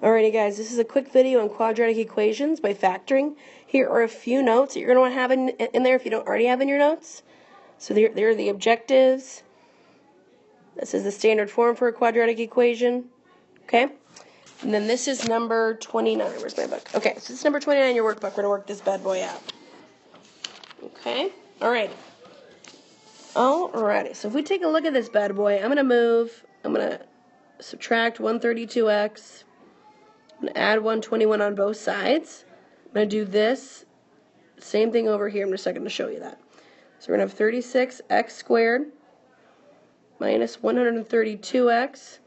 Alrighty guys, this is a quick video on quadratic equations by factoring. Here are a few notes that you're going to want to have in there if you don't already have in your notes. So there are the objectives. This is the standard form for a quadratic equation. Okay? And then this is number 29. Where's my book? Okay, so this is number 29 in your workbook. We're going to work this bad boy out. Okay? Alrighty. So if we take a look at this bad boy, I'm going to subtract 132x. I'm going to add 121 on both sides. I'm going to do this same thing over here. I'm just going to show you that. So we're going to have 36x squared minus 132x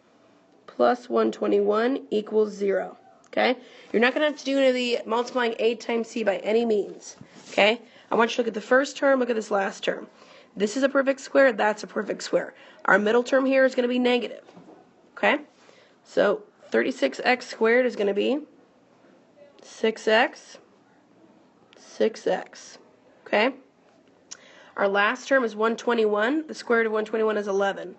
plus 121 equals 0. Okay? You're not going to have to do any of the multiplying a times c by any means. Okay? I want you to look at the first term, look at this last term. This is a perfect square, that's a perfect square. Our middle term here is going to be negative. Okay? So 36x squared is going to be 6x, okay? Our last term is 121. The square root of 121 is 11.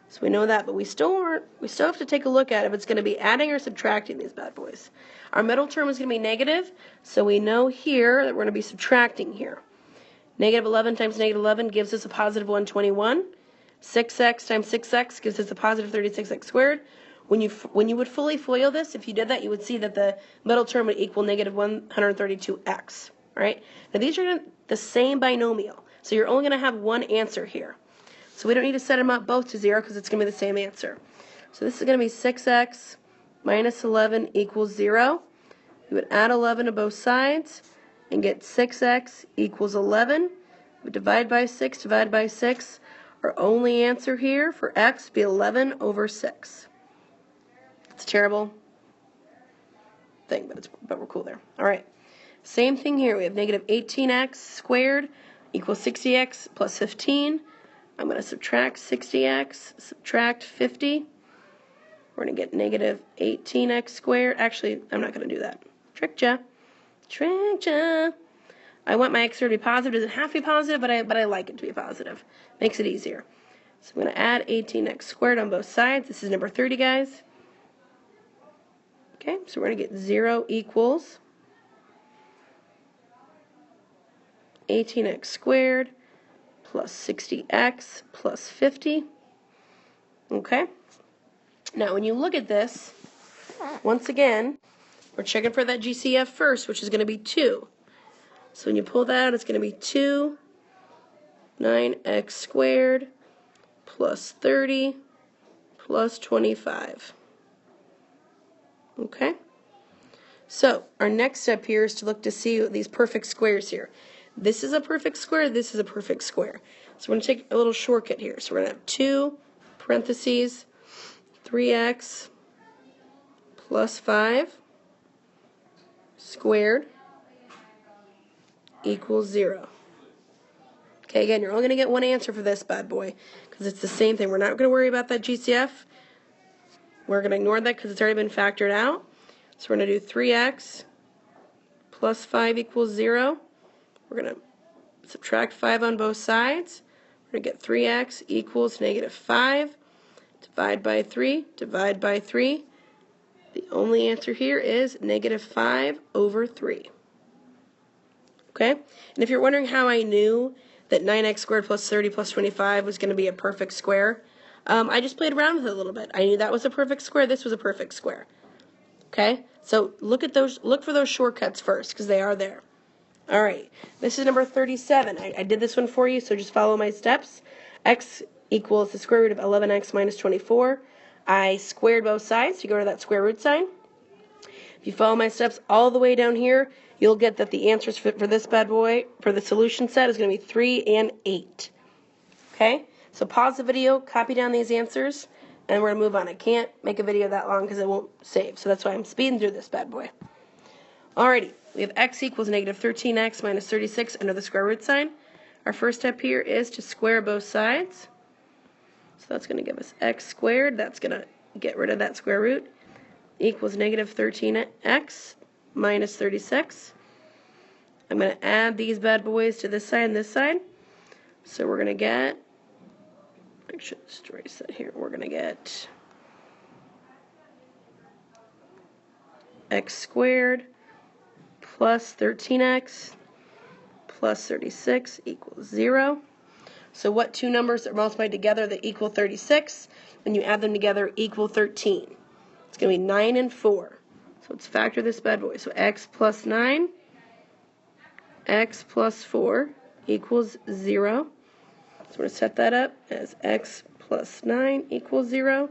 So we know that, but we still have to take a look at if it's going to be adding or subtracting these bad boys. Our middle term is going to be negative, so we know here that we're going to be subtracting here. Negative 11 times negative 11 gives us a positive 121. 6x times 6x gives us a positive 36x squared. When you would fully FOIL this, if you did that, you would see that the middle term would equal negative 132x. Right? Now these are the same binomial, so you're only going to have one answer here. So we don't need to set them up both to 0 because it's going to be the same answer. So this is going to be 6x minus 11 equals 0. We would add 11 to both sides and get 6x equals 11. We divide by 6, divide by 6. Our only answer here for x would be 11 over 6. It's a terrible thing, but we're cool there. All right. Same thing here. We have negative 18x squared equals 60x plus 15. I'm going to subtract 60x, subtract 50. We're going to get negative 18x squared. Actually, I'm not going to do that. Tricked ya. Tricked ya. I want my x to be positive. It doesn't have to be positive, but I like it to be positive. Makes it easier. So I'm going to add 18x squared on both sides. This is number 30, guys. Okay, so we're going to get 0 equals 18x squared plus 60x plus 50. Okay, now when you look at this, once again, we're checking for that GCF first, which is going to be 2. So when you pull that out, it's going to be 2 9x squared plus 30 plus 25. Okay, so our next step here is to look to see these perfect squares here. This is a perfect square, this is a perfect square. So we're going to take a little shortcut here. So we're going to have 2 parentheses 3x plus 5 squared equals 0. Okay, again, you're only going to get one answer for this bad boy because it's the same thing. We're not going to worry about that GCF. We're going to ignore that because it's already been factored out. So we're going to do 3x plus 5 equals 0. We're going to subtract 5 on both sides. We're going to get 3x equals negative 5. Divide by 3. Divide by 3. The only answer here is negative 5 over 3. Okay? And if you're wondering how I knew that 9x squared plus 30 plus 25 was going to be a perfect square, I just played around with it a little bit. I knew that was a perfect square. This was a perfect square. Okay? So look for those shortcuts first because they are there. All right. This is number 37. I did this one for you, so just follow my steps. X equals the square root of 11x minus 24. I squared both sides to go to that square root sign. If you follow my steps all the way down here, you'll get that the answers for this bad boy, for the solution set, is going to be 3 and 8. Okay? So pause the video, copy down these answers, and we're going to move on. I can't make a video that long because it won't save, so that's why I'm speeding through this bad boy. Alrighty, we have x equals negative 13x minus 36 under the square root sign. Our first step here is to square both sides. So that's going to give us x squared. That's going to get rid of that square root. Equals negative 13x minus 36. I'm going to add these bad boys to this side and this side. So we're going to get, I should just erase that here. We're going to get x squared plus 13x plus 36 equals 0. So what two numbers are multiplied together that equal 36? When you add them together, equal 13. It's going to be 9 and 4. So let's factor this bad boy. So x plus 9, x plus 4 equals 0. So we're going to set that up as x plus 9 equals 0.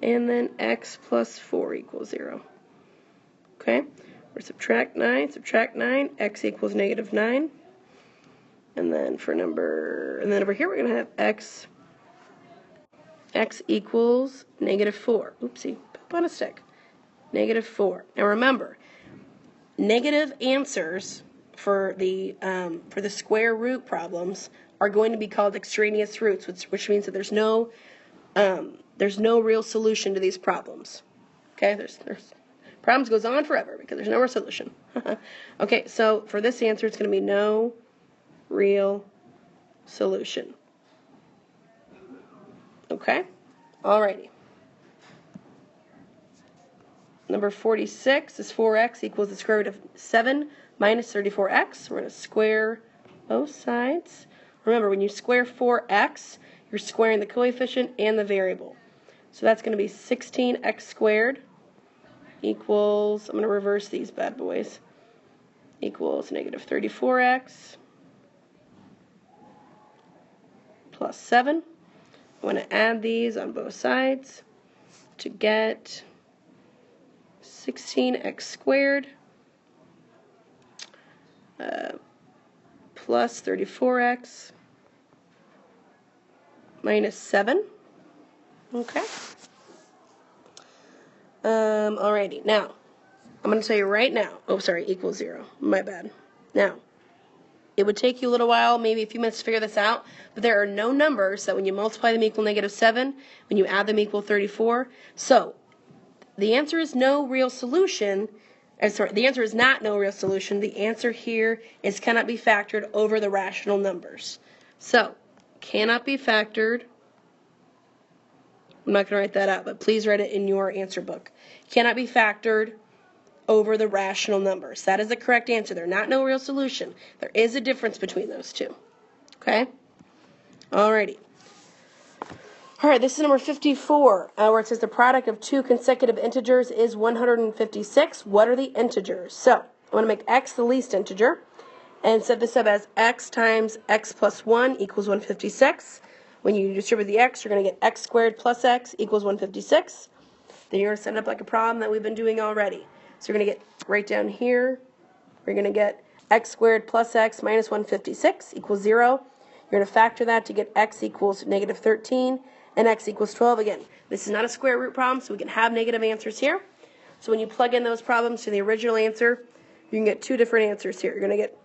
And then x plus 4 equals 0. Okay? We're subtract 9, x equals negative 9. And then over here we're going to have x equals negative 4. Oopsie, poop on a stick. Negative 4. Now remember, negative answers for the square root problems are going to be called extraneous roots, which means that there's no real solution to these problems. Okay, there's problems goes on forever because there's no real solution. Okay, so for this answer, it's going to be no real solution. Okay, alrighty. Number 46 is 4x equals the square root of 7 minus 34x. We're going to square both sides. Remember, when you square 4x, you're squaring the coefficient and the variable. So that's going to be 16x squared equals, I'm going to reverse these bad boys, equals negative 34x plus 7. I want to add these on both sides to get 16x squared plus 34x minus 7. Okay. Alrighty. Now, I'm going to tell you right now. Oh, sorry, equals 0. My bad. Now, it would take you a little while, maybe a few minutes to figure this out, but there are no numbers that when you multiply them equal negative 7, when you add them equal 34. So, the answer is no real solution. The answer is not no real solution. The answer here is cannot be factored over the rational numbers. So, cannot be factored. I'm not going to write that out, but please write it in your answer book. Cannot be factored over the rational numbers. That is the correct answer. They're not no real solution. There is a difference between those two. Okay? Alrighty. Alright, this is number 54, where it says the product of two consecutive integers is 156. What are the integers? So, I want to make x the least integer, and set this up as x times x plus 1 equals 156. When you distribute the x, you're going to get x squared plus x equals 156. Then you're going to set it up like a problem that we've been doing already. So you're going to get right down here, we're going to get x squared plus x minus 156 equals 0. You're going to factor that to get x equals negative 13 and x equals 12. Again, this is not a square root problem, so we can have negative answers here. So when you plug in those problems to the original answer, you can get two different answers here. You're going to get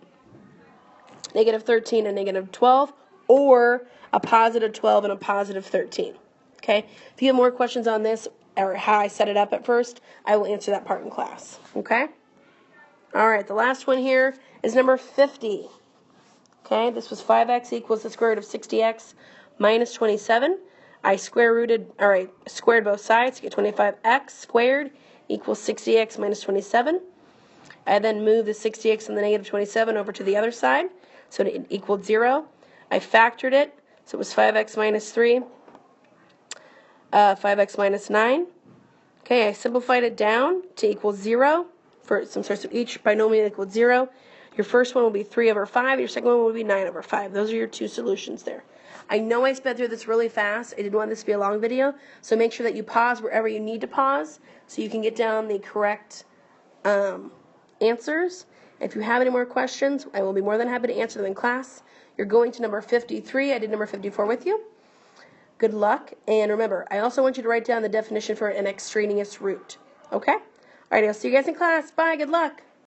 negative 13 and negative 12, or a positive 12 and a positive 13. Okay? If you have more questions on this or how I set it up at first, I will answer that part in class. Okay? All right, the last one here is number 50. Okay, this was 5x equals the square root of 60x minus 27. I squared both sides to get 25x squared equals 60x minus 27. I then moved the 60x and the negative 27 over to the other side, so it equaled 0. I factored it, so it was 5x minus 3, 5x minus 9. Okay, I simplified it down to equal 0 for some sorts of each binomial equals 0. Your first one will be 3 over 5. Your second one will be 9 over 5. Those are your two solutions there. I know I sped through this really fast. I didn't want this to be a long video, so make sure that you pause wherever you need to pause so you can get down the correct answers. If you have any more questions, I will be more than happy to answer them in class. You're going to number 53. I did number 54 with you. Good luck. And remember, I also want you to write down the definition for an extraneous root. Okay? All right, I'll see you guys in class. Bye. Good luck.